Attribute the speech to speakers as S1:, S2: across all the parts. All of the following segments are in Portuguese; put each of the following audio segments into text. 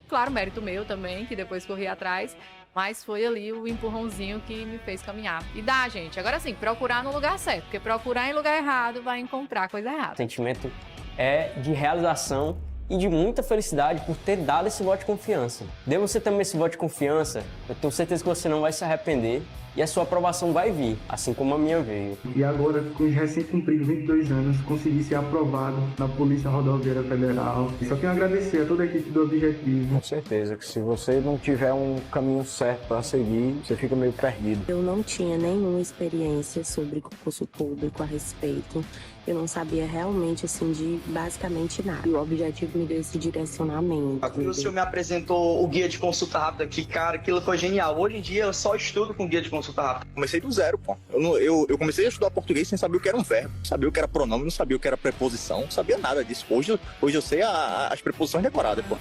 S1: Claro, mérito meu também, que depois corri atrás, mas foi ali o empurrãozinho que me fez caminhar. E dá, gente. Agora sim, procurar no lugar certo, porque procurar em lugar errado vai encontrar coisa
S2: O
S1: errada.
S2: sentimento é de realização e de muita felicidade por ter dado esse voto de confiança. Dê você também esse voto de confiança, eu tenho certeza que você não vai se arrepender e a sua aprovação vai vir, assim como a minha veio.
S3: E agora, com os recém-cumpridos 22 anos, consegui ser aprovado na Polícia Rodoviária Federal. Só tenho a agradecer a toda a equipe do Objetivo.
S4: Com certeza que se você não tiver um caminho certo para seguir, você fica meio perdido.
S5: Eu não tinha nenhuma experiência sobre concurso público a respeito. Eu não sabia realmente, assim, de basicamente nada. E o Objetivo me deu esse direcionamento.
S6: O senhor me apresentou o guia de consulta rápida, que, cara, aquilo foi genial. Hoje em dia eu só estudo com guia de consulta rápida.
S7: Comecei do zero, pô. Eu comecei a estudar português sem saber o que era um verbo, sabia o que era pronome, não sabia o que era preposição, não sabia nada disso. Hoje eu sei as preposições decoradas, pô.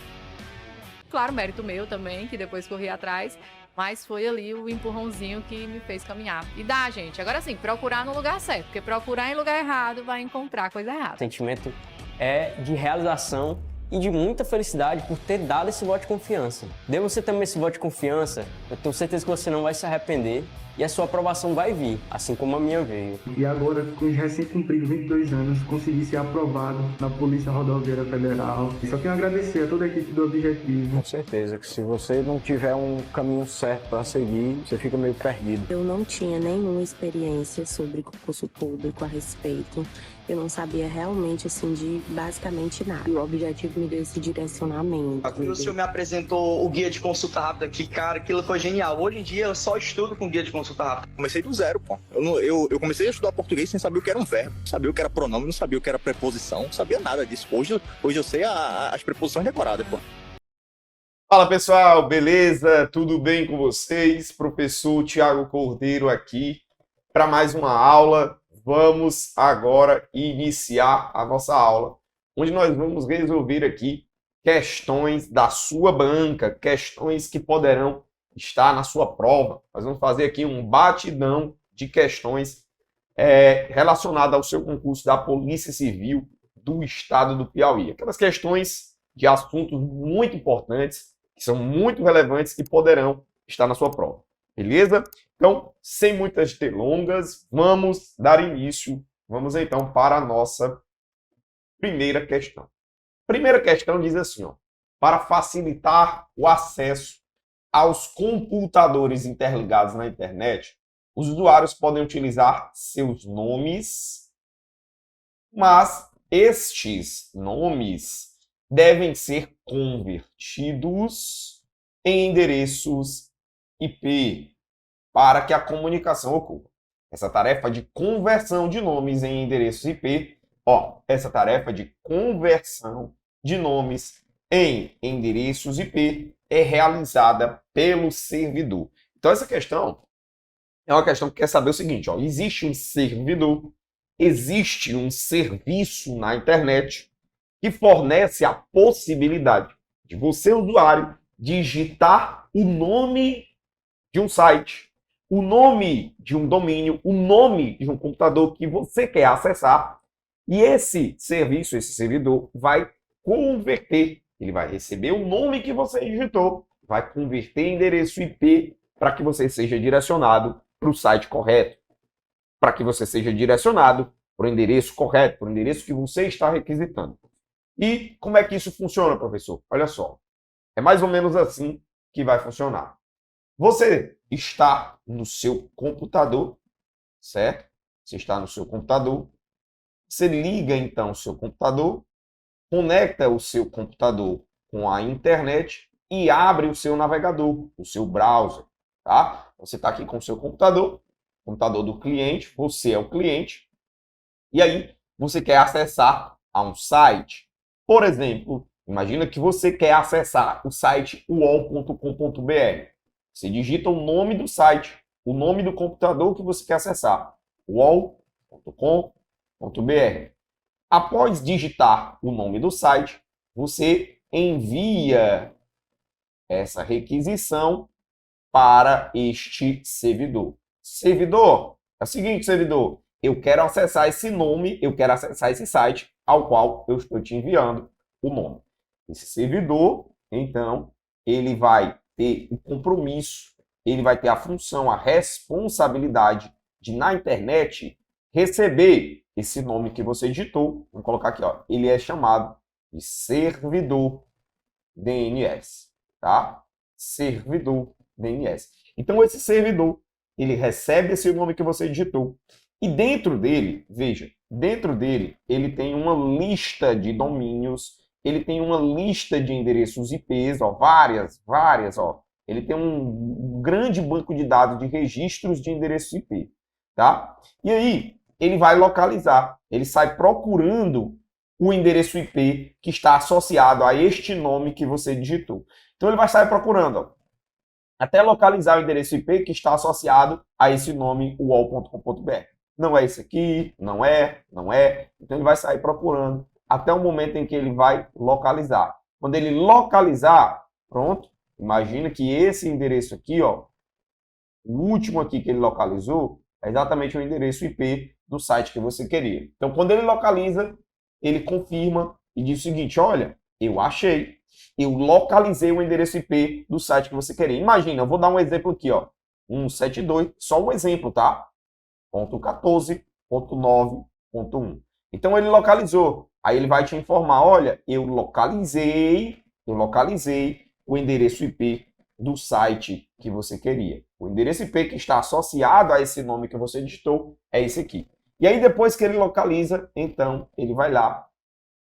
S1: Claro, mérito meu também, que depois corri atrás, mas foi ali o empurrãozinho que me fez caminhar. E dá, gente. Agora sim, procurar no lugar certo, porque procurar em lugar errado vai encontrar coisa errada.
S2: O sentimento é de realização e de muita felicidade por ter dado esse voto de confiança. Dê você também esse voto de confiança, eu tenho certeza que você não vai se arrepender e a sua aprovação vai vir, assim como a minha veio.
S3: E agora, com os recém-cumpridos 22 anos, consegui ser aprovado na Polícia Rodoviária Federal. Só tenho a agradecer a toda a equipe do Objetivo.
S4: Com certeza que se você não tiver um caminho certo para seguir, você fica meio perdido.
S5: Eu não tinha nenhuma experiência sobre concurso público a respeito. Eu não sabia realmente, assim, de basicamente nada. E o Objetivo me deu esse direcionamento.
S6: O senhor me apresentou o guia de consulta rápida, que, cara, aquilo foi genial. Hoje em dia eu só estudo com guia de consulta rápida.
S7: Comecei do zero, pô. Eu comecei a estudar português sem saber o que era um verbo, não sabia o que era pronome, não sabia o que era preposição, não sabia nada disso. Hoje eu sei as preposições decoradas, pô.
S8: Fala pessoal, beleza? Tudo bem com vocês? Professor Tiago Cordeiro aqui para mais uma aula. Vamos agora iniciar a nossa aula, onde nós vamos resolver aqui questões da sua banca, questões que poderão estar na sua prova. Nós vamos fazer aqui um batidão de questões relacionadas ao seu concurso da Polícia Civil do Estado do Piauí. Aquelas questões de assuntos muito importantes, que são muito relevantes, que poderão estar na sua prova. Beleza? Então, sem muitas delongas, vamos dar início. Vamos então para a nossa primeira questão. Primeira questão diz assim, ó: para facilitar o acesso aos computadores interligados na internet, os usuários podem utilizar seus nomes, mas estes nomes devem ser convertidos em endereços IP para que a comunicação ocorra. Essa tarefa de conversão de nomes em endereços IP, essa tarefa de conversão de nomes em endereços IP é realizada pelo servidor. Então essa questão é uma questão que quer saber o seguinte, existe um servidor, existe um serviço na internet que fornece a possibilidade de você, usuário, digitar o nome de um site, o nome de um domínio, o nome de um computador que você quer acessar, e esse serviço, esse servidor, vai converter, ele vai receber o nome que você digitou, vai converter em endereço IP para que você seja direcionado para o site correto, para que você seja direcionado para o endereço correto, para o endereço que você está requisitando. E como é que isso funciona, professor? Olha só, é mais ou menos assim que vai funcionar. Você está no seu computador, certo? Você está no seu computador, você liga então o seu computador, conecta o seu computador com a internet e abre o seu navegador, o seu browser, tá? Você está aqui com o seu computador do cliente, você é o cliente, e aí você quer acessar a um site. Por exemplo, imagina que você quer acessar o site uol.com.br. Você digita o nome do site, o nome do computador que você quer acessar, uol.com.br. Após digitar o nome do site, você envia essa requisição para este servidor. Servidor, é o seguinte, servidor, eu quero acessar esse nome, eu quero acessar esse site ao qual eu estou te enviando o nome. Esse servidor, então, ele vai ter o compromisso, ele vai ter a função, a responsabilidade de, na internet, receber esse nome que você digitou. Vamos colocar aqui, ó. Ele é chamado de servidor DNS, tá? Servidor DNS. Então, esse servidor, ele recebe esse nome que você digitou. E dentro dele, veja, dentro dele, ele tem uma lista de domínios, ele tem uma lista de endereços IPs, ó, várias, ó. Ele tem um grande banco de dados de registros de endereços IP, tá? E aí, ele vai localizar, ele sai procurando o endereço IP que está associado a este nome que você digitou. Então, ele vai sair procurando, ó, até localizar o endereço IP que está associado a esse nome uol.com.br. Não é esse aqui, não é. Então, ele vai sair procurando até o momento em que ele vai localizar. Quando ele localizar, pronto, imagina que esse endereço aqui, ó, o último aqui que ele localizou, é exatamente o endereço IP do site que você queria. Então, quando ele localiza, ele confirma e diz o seguinte, olha, eu achei, eu localizei o endereço IP do site que você queria. Imagina, eu vou dar um exemplo aqui, ó, 172, só um exemplo, tá? .14.9.1. Então, ele localizou. Aí ele vai te informar, olha, eu localizei o endereço IP do site que você queria. O endereço IP que está associado a esse nome que você digitou é esse aqui. E aí, depois que ele localiza, então, ele vai lá,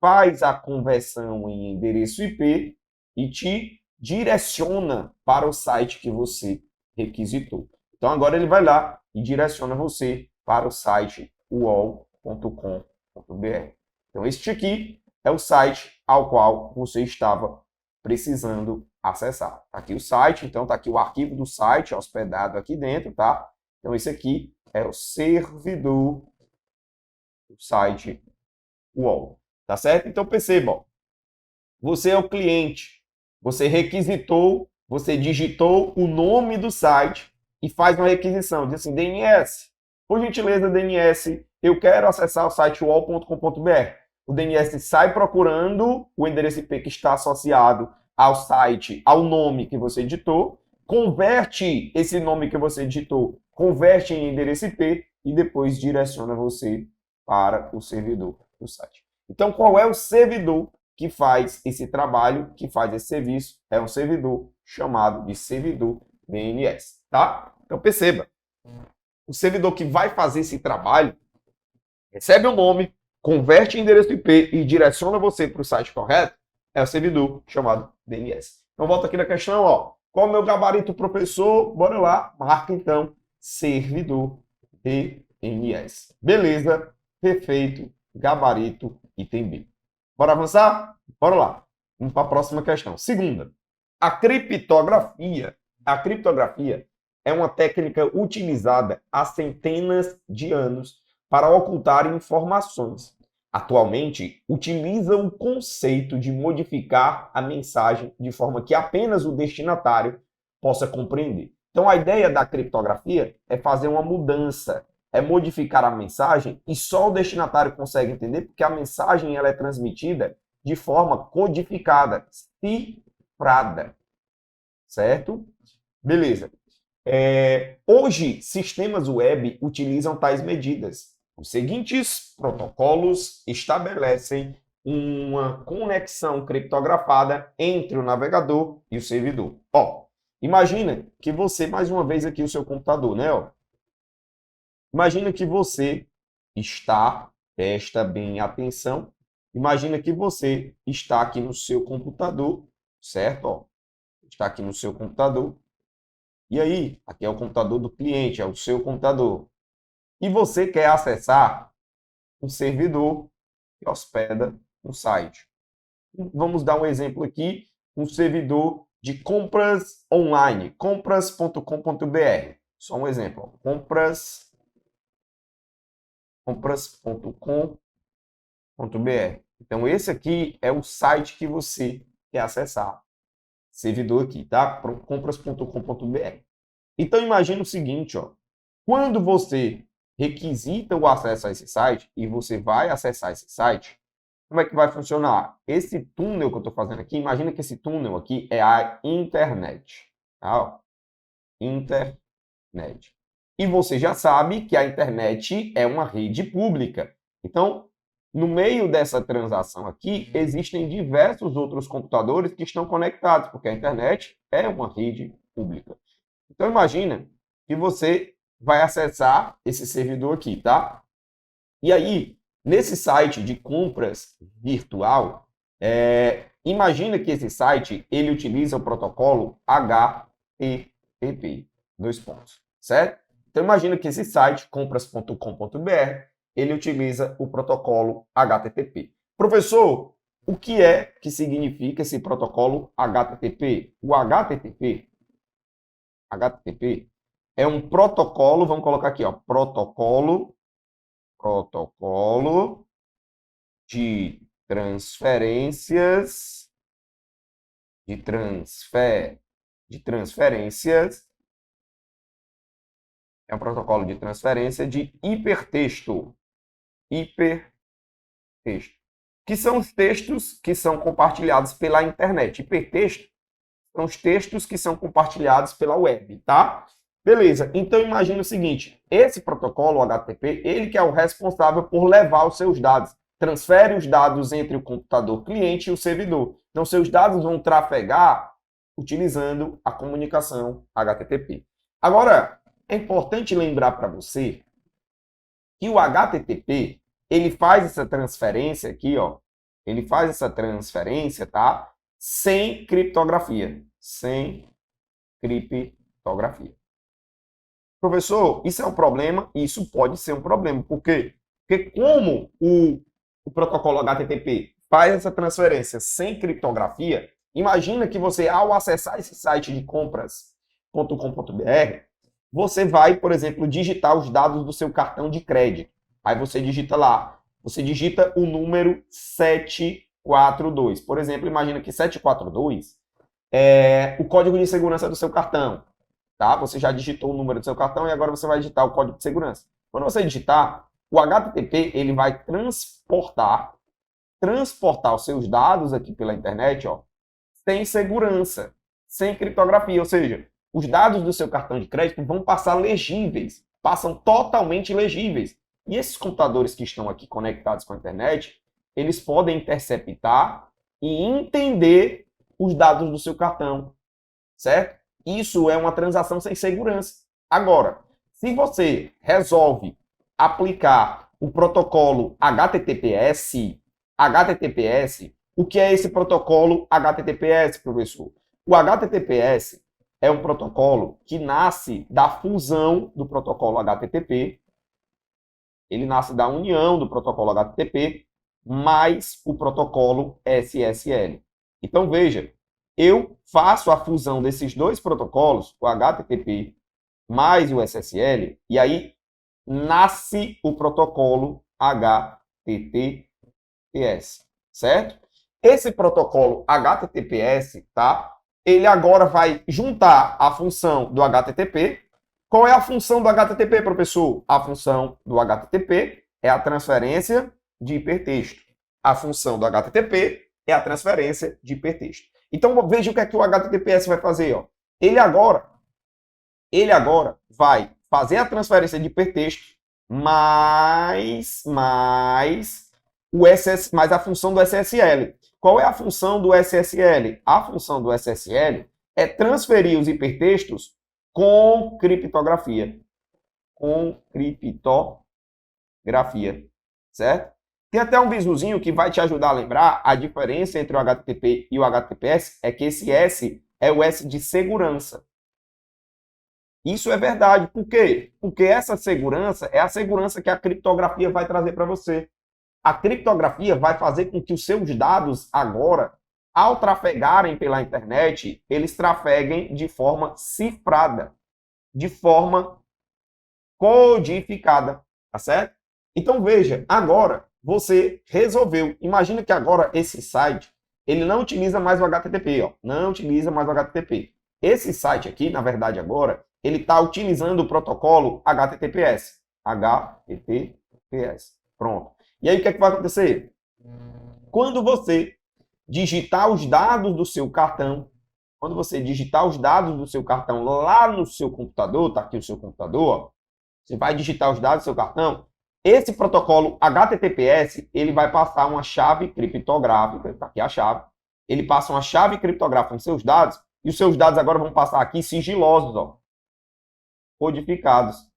S8: faz a conversão em endereço IP e te direciona para o site que você requisitou. Então, agora ele vai lá e direciona você para o site uol.com.br. Então, este aqui é o site ao qual você estava precisando acessar. Tá aqui o site, então tá aqui o arquivo do site hospedado aqui dentro, tá? Então, esse aqui é o servidor do site UOL, tá certo? Então, perceba, ó, você é o cliente, você requisitou, você digitou o nome do site e faz uma requisição, diz assim, DNS, por gentileza, DNS, eu quero acessar o site uol.com.br. O DNS sai procurando o endereço IP que está associado ao site, ao nome que você digitou, converte esse nome que você digitou, converte em endereço IP e depois direciona você para o servidor do site. Então, qual é o servidor que faz esse trabalho, que faz esse serviço? É um servidor chamado de servidor DNS, tá? Então, perceba, o servidor que vai fazer esse trabalho recebe o nome, converte em endereço IP e direciona você para o site correto, é o servidor chamado DNS. Então, volta aqui na questão, ó. Qual é o meu gabarito, professor? Bora lá, marca então, servidor DNS. Beleza, perfeito, gabarito, item B. Bora avançar? Bora lá. Vamos para a próxima questão. Segunda, a criptografia é uma técnica utilizada há centenas de anos para ocultar informações. Atualmente, utiliza o conceito de modificar a mensagem de forma que apenas o destinatário possa compreender. Então, a ideia da criptografia é fazer uma mudança, é modificar a mensagem e só o destinatário consegue entender porque a mensagem ela é transmitida de forma codificada, cifrada, certo? Beleza. Hoje, sistemas web utilizam tais medidas. Os seguintes protocolos estabelecem uma conexão criptografada entre o navegador e o servidor. Ó, imagina que você, mais uma vez aqui o seu computador, né? Ó. Imagina que você presta bem atenção, imagina que você está aqui no seu computador, certo? Ó, está aqui no seu computador. E aí, aqui é o computador do cliente, é o seu computador. E você quer acessar um servidor que hospeda um site. Vamos dar um exemplo aqui, um servidor de compras online, compras.com.br. Só um exemplo, compras.com.br. Então, esse aqui é o site que você quer acessar. Servidor aqui, tá? compras.com.br. Então, imagine o seguinte, ó. Quando você requisita o acesso a esse site e você vai acessar esse site, como é que vai funcionar? Esse túnel que eu estou fazendo aqui, imagina que esse túnel aqui é a internet. Tá? Ó. Internet. E você já sabe que a internet é uma rede pública. Então, no meio dessa transação aqui, existem diversos outros computadores que estão conectados, porque a internet é uma rede pública. Então, imagina que você vai acessar esse servidor aqui, tá? E aí, nesse site de compras virtual, imagina que esse site ele utiliza o protocolo HTTP, certo? Então, imagina que esse site, compras.com.br, ele utiliza o protocolo HTTP. Professor, o que significa esse protocolo HTTP? O HTTP é um protocolo, vamos colocar aqui, ó, protocolo de transferências é um protocolo de transferência de hipertexto, que são os textos que são compartilhados pela internet. Hipertexto são os textos que são compartilhados pela web, tá? Beleza, então imagina o seguinte, esse protocolo HTTP, ele que é o responsável por levar os seus dados, transfere os dados entre o computador cliente e o servidor. Então, seus dados vão trafegar utilizando a comunicação HTTP. Agora, é importante lembrar para você que o HTTP, ele faz essa transferência aqui, ó, ele faz essa transferência, tá? Sem criptografia. Professor, isso é um problema? Isso pode ser um problema. Por quê? Porque como o protocolo HTTP faz essa transferência sem criptografia, imagina que você, ao acessar esse site de compras.com.br, você vai, por exemplo, digitar os dados do seu cartão de crédito. Aí você digita lá, você digita o número 742. Por exemplo, imagina que 742 é o código de segurança do seu cartão. Tá? Você já digitou o número do seu cartão e agora você vai digitar o código de segurança. Quando você digitar, o HTTP ele vai transportar os seus dados aqui pela internet, ó, sem segurança, sem criptografia. Ou seja, os dados do seu cartão de crédito vão passar legíveis, passam totalmente legíveis. E esses computadores que estão aqui conectados com a internet, eles podem interceptar e entender os dados do seu cartão, certo? Isso é uma transação sem segurança. Agora, se você resolve aplicar o protocolo HTTPS, o que é esse protocolo HTTPS, professor? O HTTPS é um protocolo que nasce da fusão do protocolo HTTP, ele nasce da união do protocolo HTTP mais o protocolo SSL. Então, veja, eu faço a fusão desses dois protocolos, o HTTP mais o SSL, e aí nasce o protocolo HTTPS, certo? Esse protocolo HTTPS, tá? Ele agora vai juntar a função do HTTP. Qual é a função do HTTP, professor? A função do HTTP é a transferência de hipertexto. A função do HTTP é a transferência de hipertexto. Então, veja o que é que o HTTPS vai fazer. Ó. Ele agora vai fazer a transferência de hipertexto mais a função do SSL. Qual é a função do SSL? A função do SSL é transferir os hipertextos com criptografia. Certo? Tem até um visuzinho que vai te ajudar a lembrar a diferença entre o HTTP e o HTTPS é que esse S é o S de segurança. Isso é verdade. Por quê? Porque essa segurança é a segurança que a criptografia vai trazer para você. A criptografia vai fazer com que os seus dados agora, ao trafegarem pela internet, eles trafeguem de forma cifrada, de forma codificada, tá certo? Então veja, agora você resolveu. Imagina que agora esse site, ele não utiliza mais o HTTP, ó, não utiliza mais o HTTP. Esse site aqui, na verdade agora, ele está utilizando o protocolo HTTPS. Pronto. E aí o que é que vai acontecer? quando você digitar os dados do seu cartão, lá no seu computador, tá aqui o seu computador, ó, você vai digitar os dados do seu cartão, esse protocolo HTTPS, ele vai passar uma chave criptográfica, tá aqui a chave, ele passa uma chave criptográfica nos seus dados, e os seus dados agora vão passar aqui sigilosos, ó, codificados.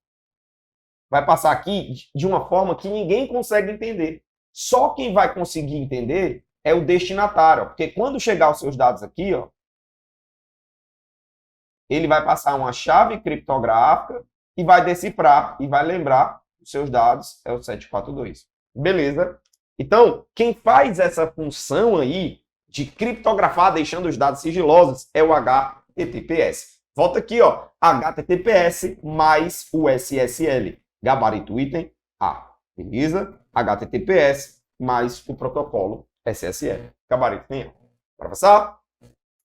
S8: Vai passar aqui de uma forma que ninguém consegue entender. Só quem vai conseguir entender é o destinatário, ó, porque quando chegar os seus dados aqui, ó, ele vai passar uma chave criptográfica e vai decifrar e vai lembrar os seus dados é o 742. Beleza? Então, quem faz essa função aí de criptografar, deixando os dados sigilosos, é o HTTPS. Volta aqui, ó, HTTPS mais o SSL, gabarito item A. Beleza? HTTPS mais o protocolo SSL, gabarito item A. Para passar?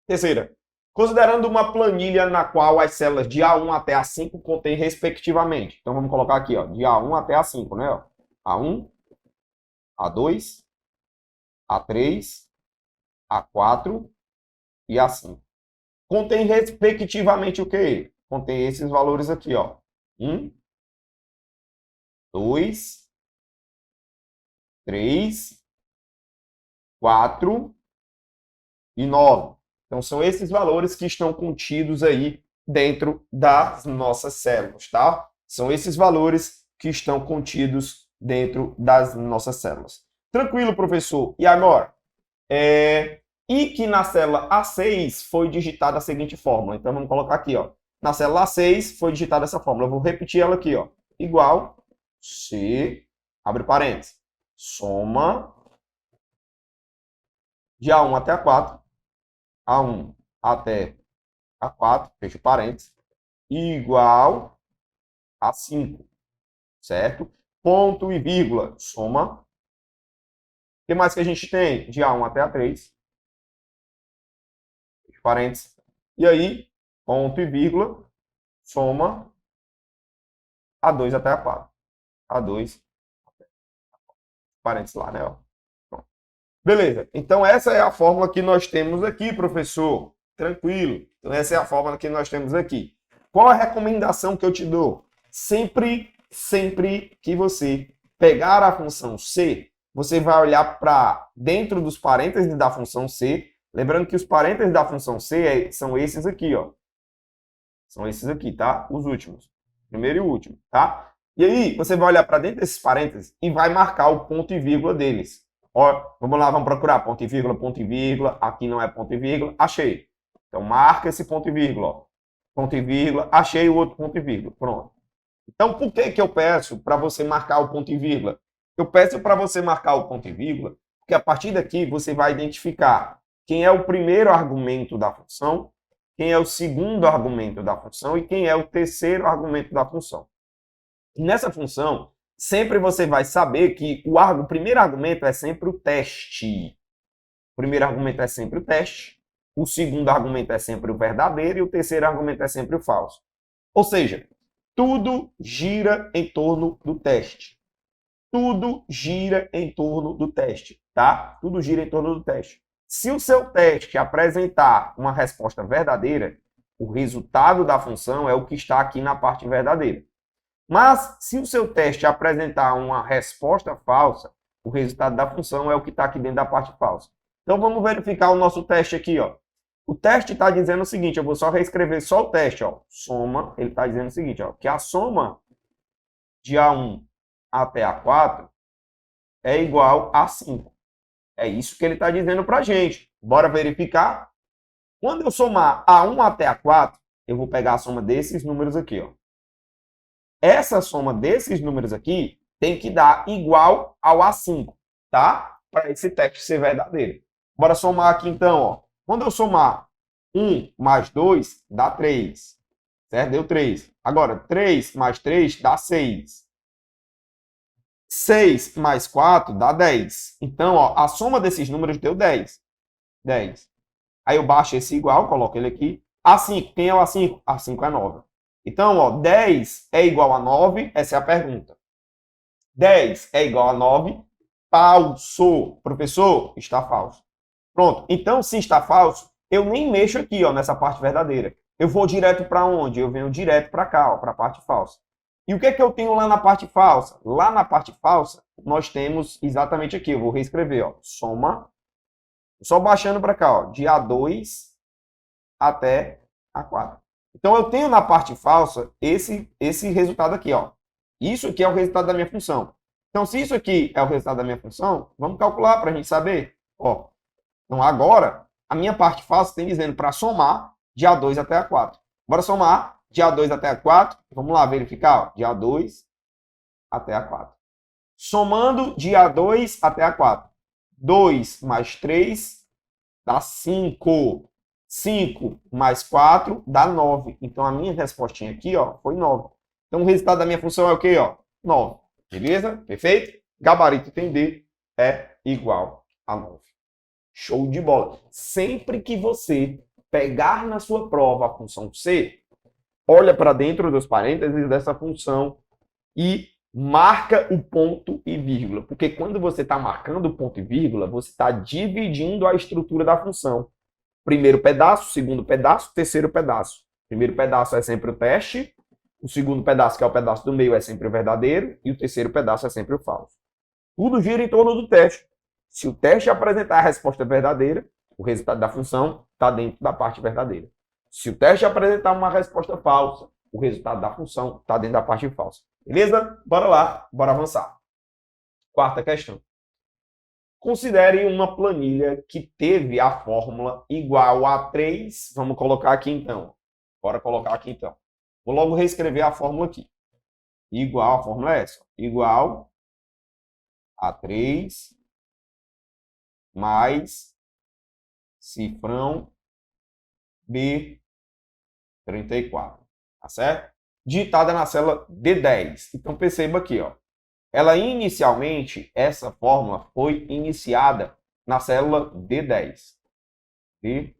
S8: Terceira. Considerando uma planilha na qual as células de A1 até A5 contêm respectivamente. Então vamos colocar aqui, ó, de A1 até A5, né? Ó. A1, A2, A3, A4 e A5. Contém respectivamente o quê? Contém esses valores aqui, ó. 1, 2, 3, 4 e 9. Então, são esses valores que estão contidos aí dentro das nossas células, tá? São esses valores que estão contidos dentro das nossas células. Tranquilo, professor? E agora? E que na célula A6 foi digitada a seguinte fórmula. Então, vamos colocar aqui, ó. Na célula A6 foi digitada essa fórmula. Eu vou repetir ela aqui, ó. Igual C, abre parênteses, soma de A1 até A4, A1 até A4, fecha parênteses, igual a 5, certo? Ponto e vírgula, soma. O que mais que a gente tem? De A1 até A3, fecha parênteses, e aí, ponto e vírgula, soma A2 até A4. A2 até A4. Parênteses lá, né? Ó. Beleza, então essa é a fórmula que nós temos aqui, professor. Tranquilo. Então essa é a fórmula que nós temos aqui. Qual a recomendação que eu te dou? Sempre que você pegar a função C, você vai olhar para dentro dos parênteses da função C. Lembrando que os parênteses da função C são esses aqui, ó. São esses aqui, tá? Os últimos. Primeiro e último, tá? E aí, você vai olhar para dentro desses parênteses e vai marcar o ponto e vírgula deles. Ó, vamos lá, vamos procurar ponto e vírgula, aqui não é ponto e vírgula, achei. Então, marca esse ponto e vírgula, ó. Ponto e vírgula, achei o outro ponto e vírgula, pronto. Então, por que que eu peço para você marcar o ponto e vírgula? Eu peço para você marcar o ponto e vírgula, porque a partir daqui você vai identificar quem é o primeiro argumento da função, quem é o segundo argumento da função e quem é o terceiro argumento da função. E nessa função, sempre você vai saber que o primeiro argumento é sempre o teste. O primeiro argumento é sempre o teste, o segundo argumento é sempre o verdadeiro e o terceiro argumento é sempre o falso. Ou seja, tudo gira em torno do teste. Tudo gira em torno do teste, tá? Tudo gira em torno do teste. Se o seu teste apresentar uma resposta verdadeira, o resultado da função é o que está aqui na parte verdadeira. Mas, se o seu teste apresentar uma resposta falsa, o resultado da função é o que está aqui dentro da parte falsa. Então, vamos verificar o nosso teste aqui, ó. O teste está dizendo o seguinte, eu vou só reescrever só o teste, ó. Soma, ele está dizendo o seguinte, ó, que a soma de A1 até A4 é igual a 5. É isso que ele está dizendo para a gente. Bora verificar? Quando eu somar A1 até A4, eu vou pegar a soma desses números aqui, ó. Essa soma desses números aqui tem que dar igual ao A5, tá? Para esse teste ser verdadeiro. Bora somar aqui então, ó. Quando eu somar 1 mais 2, dá 3. Certo? Deu 3. Agora, 3 mais 3 dá 6. 6 mais 4 dá 10. Então, ó, a soma desses números deu 10. 10. Aí eu baixo esse igual, coloco ele aqui. A5, quem é o A5? A5 é 9. Então, ó, 10 é igual a 9? Essa é a pergunta. 10 é igual a 9? falso. Professor, está falso. Pronto. Então, se está falso, eu nem mexo aqui, ó, nessa parte verdadeira. Eu vou direto para onde? Eu venho direto para cá, para a parte falsa. E o que é que eu tenho lá na parte falsa? Lá na parte falsa, nós temos exatamente aqui. Eu vou reescrever, ó. Soma. Só baixando para cá, ó. De A2 até A4. Então, eu tenho na parte falsa esse resultado aqui, ó. Isso aqui é o resultado da minha função. Então, se isso aqui é o resultado da minha função, vamos calcular para a gente saber. Ó. Então, agora, a minha parte falsa tem dizendo para somar de A2 até A4. Bora somar de A2 até A4. Vamos lá verificar. Ó. De A2 até A4. Somando de A2 até A4. 2 mais 3 dá 5. 5 mais 4 dá 9. Então, a minha respostinha aqui, ó, foi 9. Então, o resultado da minha função é o quê? Ó? 9. Beleza? Perfeito? Gabarito item D é igual a 9. Show de bola. Sempre que você pegar na sua prova a função C, olha para dentro dos parênteses dessa função e marca o ponto e vírgula. Porque quando você está marcando o ponto e vírgula, você está dividindo a estrutura da função. Primeiro pedaço, segundo pedaço, terceiro pedaço. Primeiro pedaço é sempre o teste, o segundo pedaço, que é o pedaço do meio, é sempre o verdadeiro, e o terceiro pedaço é sempre o falso. Tudo gira em torno do teste. Se o teste apresentar a resposta verdadeira, o resultado da função está dentro da parte verdadeira. Se o teste apresentar uma resposta falsa, o resultado da função está dentro da parte falsa. Beleza? Bora lá, bora avançar. Quarta questão. Considere uma planilha que teve a fórmula igual a 3. Vamos colocar aqui então. Bora colocar aqui então. Vou logo reescrever a fórmula aqui. Igual, a fórmula é essa. Igual a 3 mais cifrão B34. Tá certo? Digitada na célula D10. Então perceba aqui, ó. Ela inicialmente, essa fórmula foi iniciada na célula D10. D10.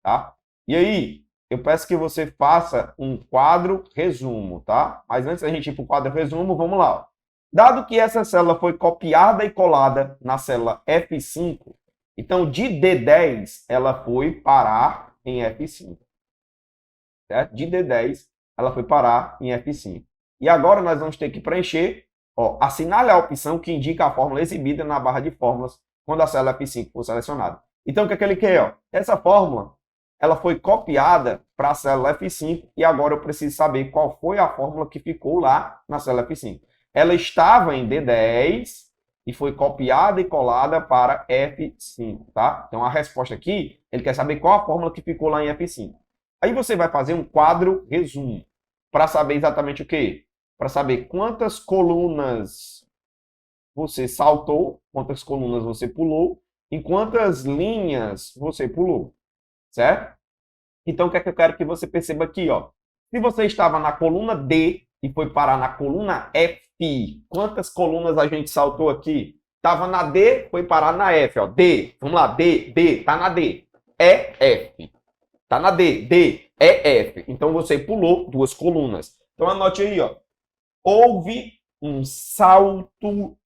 S8: Tá? E aí, eu peço que você faça um quadro resumo, tá? Mas antes da gente ir para o quadro resumo, vamos lá. Ó. Dado que essa célula foi copiada e colada na célula F5, então de D10 ela foi parar em F5. Certo? De D10 ela foi parar em F5. E agora nós vamos ter que preencher, ó, assinale a opção que indica a fórmula exibida na barra de fórmulas quando a célula F5 for selecionada. Então o que é que ele quer? Ó? Essa fórmula ela foi copiada para a célula F5 e agora eu preciso saber qual foi a fórmula que ficou lá na célula F5. Ela estava em D10 e foi copiada e colada para F5, tá? Então a resposta aqui, ele quer saber qual a fórmula que ficou lá em F5. Aí você vai fazer um quadro resumo para saber exatamente o quê? Para saber quantas colunas você saltou, quantas colunas você pulou e quantas linhas você pulou. Certo? Então, o que é que eu quero que você perceba aqui, ó? Se você estava na coluna D e foi parar na coluna F, quantas colunas a gente saltou aqui? Estava na D, foi parar na F, ó. D, vamos lá, D, tá na D. É F. Tá na D, é F. Então, você pulou 2 colunas. Então, anote aí, ó. Houve um salto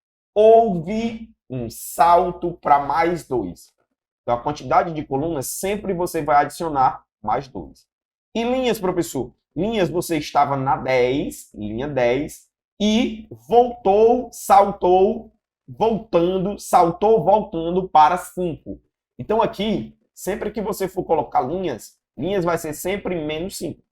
S8: para mais 2. Então, a quantidade de colunas, sempre você vai adicionar mais 2. E linhas, professor? Linhas, você estava na 10, linha 10, e saltou, voltando para 5. Então, aqui, sempre que você for colocar linhas vai ser sempre menos 5.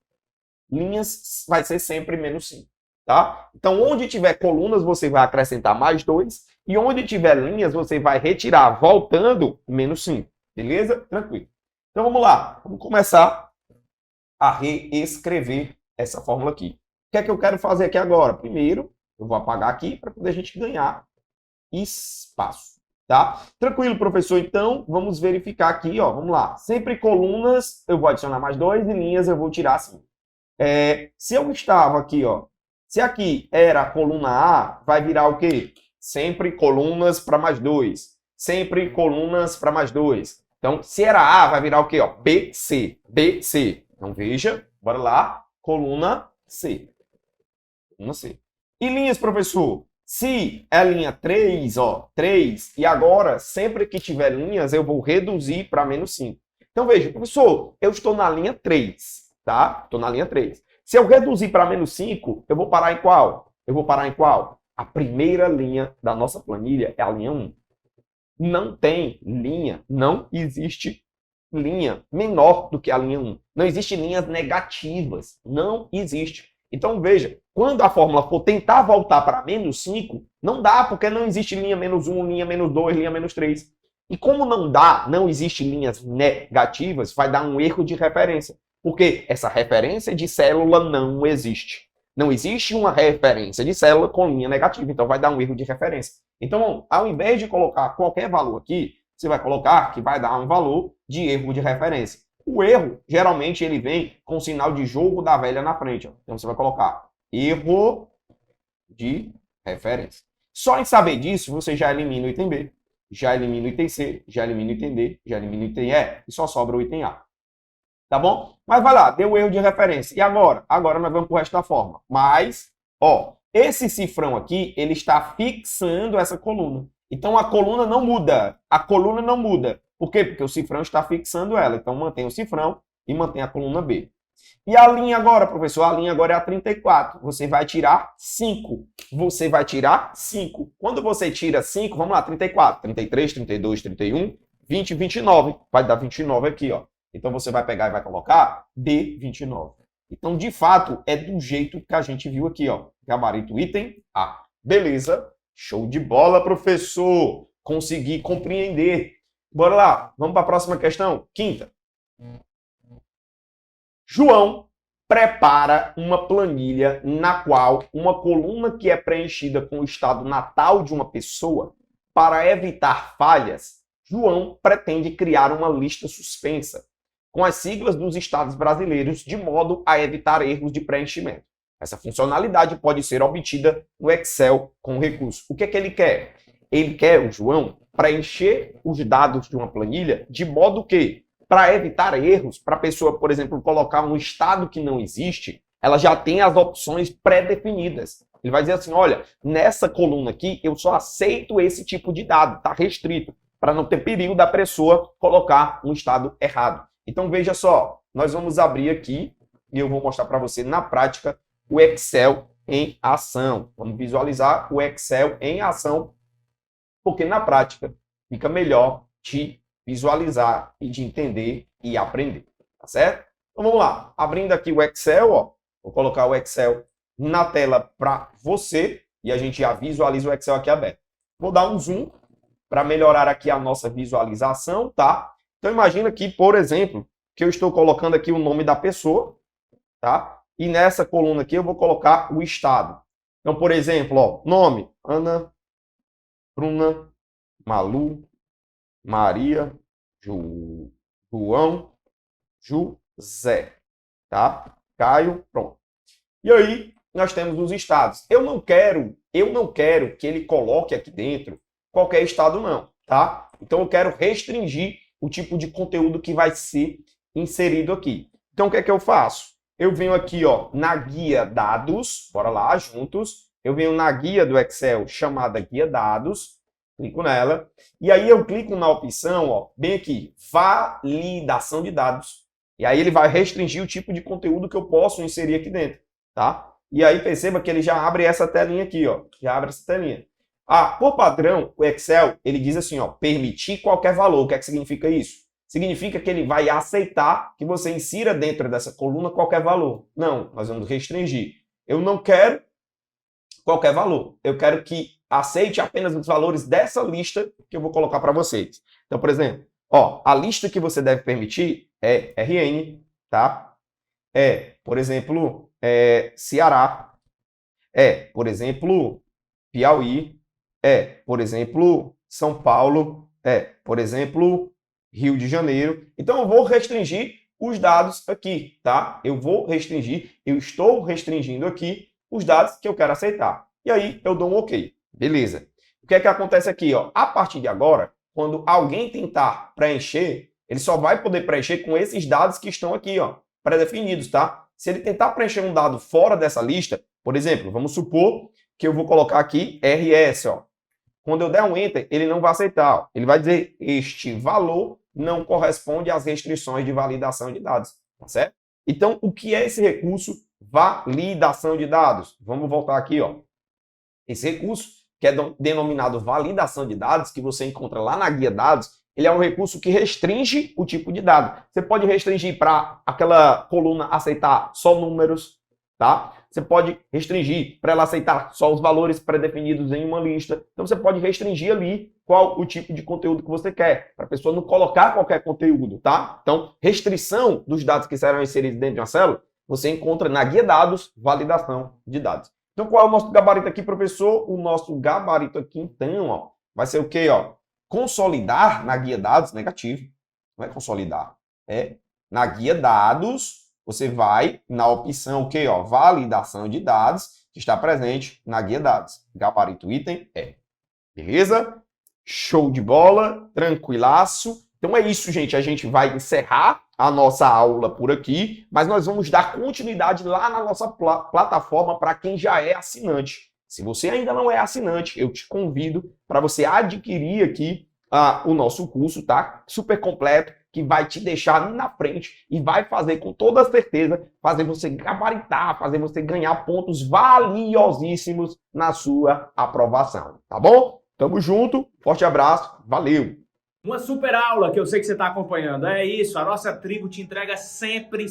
S8: Linhas vai ser sempre menos 5. Tá? Então, onde tiver colunas, você vai acrescentar mais 2. E onde tiver linhas, você vai retirar, voltando, menos 5. Beleza? Tranquilo. Então, vamos lá. Vamos começar a reescrever essa fórmula aqui. O que é que eu quero fazer aqui agora? Primeiro, eu vou apagar aqui para poder a gente ganhar espaço. Tá? Tranquilo, professor. Então, vamos verificar aqui. Ó. Vamos lá. Sempre colunas, eu vou adicionar mais 2 e linhas eu vou tirar 5. Se eu estava aqui, ó. Se aqui era a coluna A, vai virar o quê? Sempre colunas para mais 2. Sempre colunas para mais 2. Então, se era A, vai virar o quê? Ó? BC. BC. Então, veja. Bora lá. Coluna C. Coluna C. E linhas, professor? Se é linha 3, ó, 3, e agora, sempre que tiver linhas, eu vou reduzir para menos 5. Então, veja, professor, eu estou na linha 3, tá? Estou na linha 3. Se eu reduzir para menos 5, eu vou parar em qual? Eu vou parar em qual? A primeira linha da nossa planilha é a linha 1. Não tem linha, não existe linha menor do que a linha 1. Não existe linhas negativas, não existe. Então, veja, quando a fórmula for tentar voltar para menos 5, não dá, porque não existe linha menos 1, linha menos 2, linha menos 3. E como não dá, não existe linhas negativas, vai dar um erro de referência. Porque essa referência de célula não existe. Não existe uma referência de célula com linha negativa, então vai dar um erro de referência. Então, ao invés de colocar qualquer valor aqui, você vai colocar que vai dar um valor de erro de referência. O erro, geralmente, ele vem com o sinal de jogo da velha na frente. Ó. Então, você vai colocar erro de referência. Só em saber disso, você já elimina o item B, já elimina o item C, já elimina o item D, já elimina o item E, e só sobra o item A. Tá bom? Mas vai lá, deu erro de referência. E agora? Agora nós vamos para o resto da forma. Mas, ó, esse cifrão aqui, ele está fixando essa coluna. Então, a coluna não muda. A coluna não muda. Por quê? Porque o cifrão está fixando ela. Então, mantém o cifrão e mantém a coluna B. E a linha agora, professor? A linha agora é a 34. Você vai tirar 5. Você vai tirar 5. Quando você tira 5, vamos lá, 34. 33, 32, 31, 20, 29. Vai dar 29 aqui, ó. Então, você vai pegar e vai colocar D29. Então, de fato, é do jeito que a gente viu aqui, ó. Gabarito item A. Beleza? Show de bola, professor. Consegui compreender. Bora lá. Vamos para a próxima questão. Quinta. João prepara uma planilha na qual uma coluna que é preenchida com o estado natal de uma pessoa, para evitar falhas, João pretende criar uma lista suspensa com as siglas dos estados brasileiros de modo a evitar erros de preenchimento. Essa funcionalidade pode ser obtida no Excel com o recurso. O que é que ele quer? Ele quer, o João, preencher os dados de uma planilha de modo que, para evitar erros, para a pessoa, por exemplo, colocar um estado que não existe, ela já tem as opções pré-definidas. Ele vai dizer assim, olha, nessa coluna aqui eu só aceito esse tipo de dado, está restrito, para não ter perigo da pessoa colocar um estado errado. Então veja só, nós vamos abrir aqui e eu vou mostrar para você na prática o Excel em ação. Vamos visualizar o Excel em ação, porque na prática fica melhor de visualizar e de entender e aprender, tá certo? Então vamos lá, abrindo aqui o Excel, ó, vou colocar o Excel na tela para você e a gente já visualiza o Excel aqui aberto. Vou dar um zoom para melhorar aqui a nossa visualização, tá? Então imagina que, por exemplo, que eu estou colocando aqui o nome da pessoa, tá? E nessa coluna aqui eu vou colocar o estado. Então, por exemplo, ó, nome, Ana, Bruna, Malu, Maria, João, José, tá? Caio, pronto. E aí, nós temos os estados. Eu não quero que ele coloque aqui dentro qualquer estado não, tá? Então, eu quero restringir o tipo de conteúdo que vai ser inserido aqui. Então, o que é que eu faço? Eu venho aqui, ó, na guia dados, bora lá, juntos. Eu venho na guia do Excel chamada guia dados, clico nela, e aí eu clico na opção, ó, bem aqui, validação de dados. E aí ele vai restringir o tipo de conteúdo que eu posso inserir aqui dentro, tá? E aí perceba que ele já abre essa telinha aqui, ó, já abre essa telinha. Ah, por padrão, o Excel, ele diz assim, ó, permitir qualquer valor. O que é que significa isso? Significa que ele vai aceitar que você insira dentro dessa coluna qualquer valor. Não, nós vamos restringir. Eu não quero qualquer valor. Eu quero que aceite apenas os valores dessa lista que eu vou colocar para vocês. Então, por exemplo, ó, a lista que você deve permitir é RN, tá? Por exemplo, Ceará. Por exemplo, Piauí. Por exemplo, São Paulo. Por exemplo, Rio de Janeiro. Então, eu vou restringir os dados aqui, tá? Eu estou restringindo aqui os dados que eu quero aceitar. E aí, eu dou um OK. Beleza. O que é que acontece aqui, ó? A partir de agora, quando alguém tentar preencher, ele só vai poder preencher com esses dados que estão aqui, ó, pré-definidos, tá? Se ele tentar preencher um dado fora dessa lista, por exemplo, vamos supor que eu vou colocar aqui RS, ó. Quando eu der um Enter, ele não vai aceitar. Ó. Ele vai dizer, este valor não corresponde às restrições de validação de dados, tá certo? Então, o que é esse recurso validação de dados? Vamos voltar aqui, ó. Esse recurso, que é denominado validação de dados, que você encontra lá na guia dados, ele é um recurso que restringe o tipo de dado. Você pode restringir para aquela coluna aceitar só números, tá? Você pode restringir para ela aceitar só os valores pré-definidos em uma lista. Então você pode restringir ali qual o tipo de conteúdo que você quer, para a pessoa não colocar qualquer conteúdo, tá? Então, restrição dos dados que serão inseridos dentro de uma célula, você encontra na guia dados, validação de dados. Então, qual é o nosso gabarito aqui, professor? O nosso gabarito aqui, então, ó, vai ser o quê, ó? Consolidar na guia dados, negativo. Não é consolidar. É na guia dados, você vai na opção, o quê, ó? Validação de dados, que está presente na guia dados. Gabarito item é. Beleza? Show de bola, tranquilaço. Então é isso, gente. A gente vai encerrar a nossa aula por aqui, mas nós vamos dar continuidade lá na nossa plataforma para quem já é assinante. Se você ainda não é assinante, eu te convido para você adquirir aqui o nosso curso, tá? Super completo, que vai te deixar na frente e vai fazer, com toda certeza, fazer você gabaritar, fazer você ganhar pontos valiosíssimos na sua aprovação, tá bom? Tamo junto, forte abraço, valeu!
S9: Uma super aula que eu sei que você está acompanhando. É isso, a nossa tribo te entrega sempre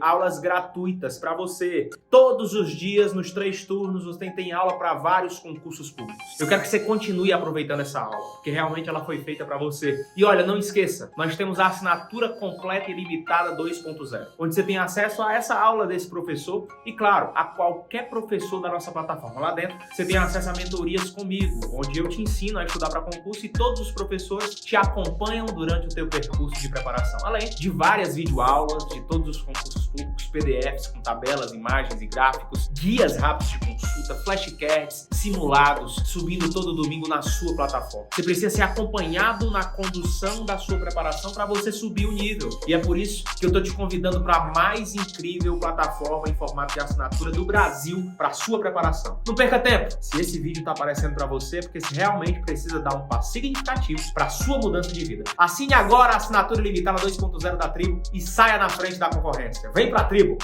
S9: aulas gratuitas para você. Todos os dias, nos 3 turnos, você tem aula para vários concursos públicos. Eu quero que você continue aproveitando essa aula, porque realmente ela foi feita para você. E olha, não esqueça, nós temos a assinatura completa e limitada 2.0, onde você tem acesso a essa aula desse professor e, claro, a qualquer professor da nossa plataforma. Lá dentro, você tem acesso a mentorias comigo, onde eu te ensino a estudar para concurso e todos os professores te acompanham durante o teu percurso de preparação, além de várias videoaulas de todos os concursos públicos, PDFs com tabelas, imagens e gráficos, guias rápidos de consulta, flashcards, simulados, subindo todo domingo na sua plataforma. Você precisa ser acompanhado na condução da sua preparação para você subir o nível. E é por isso que eu estou te convidando para a mais incrível plataforma em formato de assinatura do Brasil para a sua preparação. Não perca tempo! Se esse vídeo está aparecendo para você, é porque você realmente precisa dar um passo significativo para a sua mudança de vida. Assine agora a assinatura ilimitada 2.0 da Tribo e saia na frente da concorrência. Vem pra Tribo!